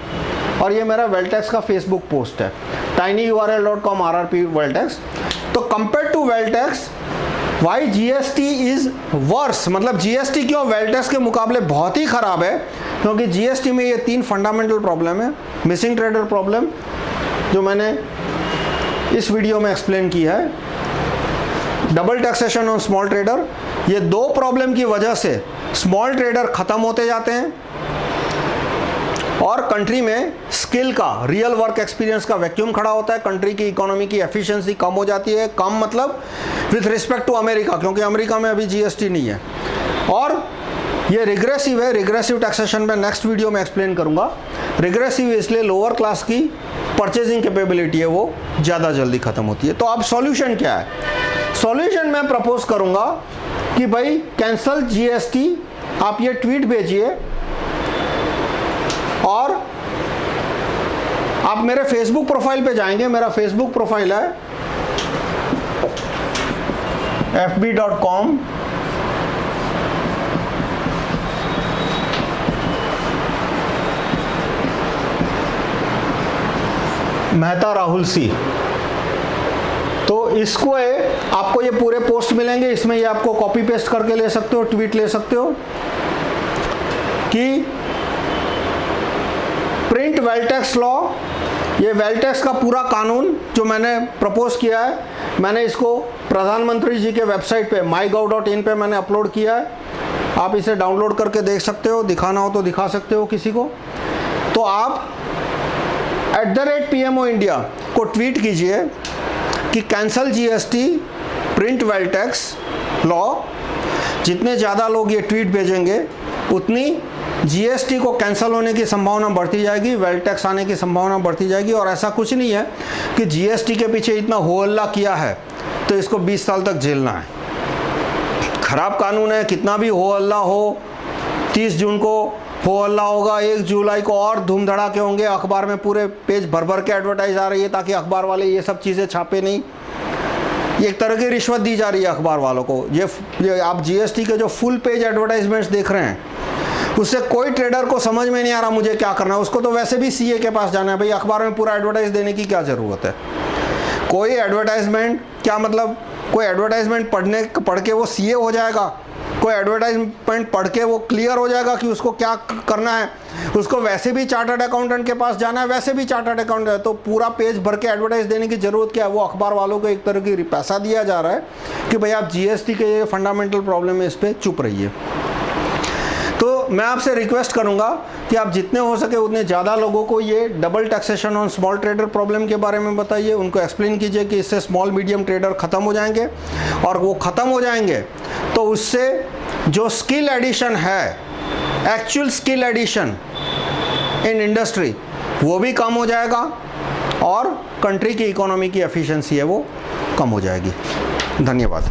और ये मेरा वेल्थ टैक्स का फेसबुक पोस्ट है, tinyurl.com RRP वेल्थ टैक्स। तो compare to wealth tax why GST is worse, मतलब जीएसटी क्यों वेल्थ टैक्स के मुकाबले बहुत ही खराब है, क्योंकि जीएसटी में ये 3 फंडामेंटल प्रॉब्लम है। मिसिंग ट्रेडर प्रॉब्लम जो मैंने इस वीडियो में एक्सप्लेन की है, double taxation on small trader, ये 2 प्रॉब्लम की वजह से स्मॉल ट्रेडर खत्म होते जाते हैं और कंट्री में स्किल का, रियल वर्क एक्सपीरियंस का वैक्यूम खड़ा होता है, कंट्री की इकोनॉमी की एफिशिएंसी कम हो जाती है। कम मतलब विथ रिस्पेक्ट टू अमेरिका, क्योंकि अमेरिका में अभी जीएसटी नहीं है। और ये रिग्रेसिव है, रिग्रेसिव टैक्सेशन में नेक्स्ट वीडियो में एक्सप्लेन करूंगा। रिग्रेसिव इसलिए लोअर क्लास की परचेजिंग कैपेबिलिटी है वो ज़्यादा जल्दी ख़त्म होती है। तो अब सॉल्यूशन क्या है? सॉल्यूशन मैं प्रपोज करूंगा कि भाई कैंसल जीएसटी, आप ये ट्वीट भेजिए और आप मेरे फेसबुक प्रोफाइल पे जाएंगे, मेरा फेसबुक प्रोफाइल है fb.com मेहता राहुल सी। तो इसको आपको ये पूरे पोस्ट मिलेंगे, इसमें ये आपको कॉपी पेस्ट करके ले सकते हो, ट्वीट ले सकते हो कि प्रिंट वेल्थ टैक्स लॉ, ये वेल्थ टैक्स का पूरा कानून जो मैंने प्रपोज किया है, मैंने इसको प्रधानमंत्री जी के वेबसाइट पे mygov.in पे मैंने अपलोड किया है। आप इसे डाउनलोड करके देख सकते हो, दिखाना हो तो दिखा सकते हो किसी को। तो आप @PMO इंडिया को ट्वीट कीजिए कि cancel GST print wealth tax law. जितने ज़्यादा लोग ये ट्वीट भेजेंगे उतनी GST को कैंसिल होने की संभावना बढ़ती जाएगी, वेल्थ टैक्स आने की संभावना बढ़ती जाएगी। और ऐसा कुछ नहीं है कि GST के पीछे इतना हो हल्ला किया है तो इसको 20 साल तक झेलना है। खराब कानून है, कितना भी हो हल्ला हो, 30 जून को हो हल्ला होगा, 1 जुलाई को और धूम धड़ाके होंगे, अखबार में पूरे पेज भर भर के एडवर्टाइज आ रही है ताकि अखबार वाले ये सब चीज़ें छापे नहीं। ये एक तरह की रिश्वत दी जा रही है अखबार वालों को। ये आप GST के जो फुल पेज एडवर्टाइजमेंट्स देख रहे हैं, उससे कोई ट्रेडर को समझ में नहीं आ रहा मुझे क्या करना है। उसको तो वैसे भी CA के पास जाना है, भाई अखबार में पूरा एडवर्टाइज देने की क्या ज़रूरत है। कोई एडवर्टाइजमेंट क्या मतलब, कोई एडवर्टाइजमेंट पढ़ के वो CA हो जाएगा? कोई एडवर्टाइजमेंट पढ़ के वो क्लियर हो जाएगा कि उसको क्या करना है? उसको वैसे भी चार्टर्ड अकाउंटेंट के पास जाना है, वैसे भी चार्टर्ड अकाउंटेंट है, तो पूरा पेज भर के एडवर्टाइज देने की ज़रूरत क्या है? वो अखबार वालों को एक तरह की पैसा दिया जा रहा है कि भाई आप GST के ये फंडामेंटल प्रॉब्लम है, इस पर चुप रहिए। तो मैं आपसे रिक्वेस्ट करूंगा कि आप जितने हो सके उतने ज़्यादा लोगों को ये double taxation on small trader problem के बारे में बताइए, उनको एक्सप्लेन कीजिए कि इससे स्मॉल मीडियम ट्रेडर ख़त्म हो जाएंगे। और वो ख़त्म हो जाएंगे तो उससे जो स्किल एडिशन है, actual skill addition in industry, वो भी कम हो जाएगा और कंट्री की इकोनॉमी की एफिशिएंसी है वो कम हो जाएगी। धन्यवाद।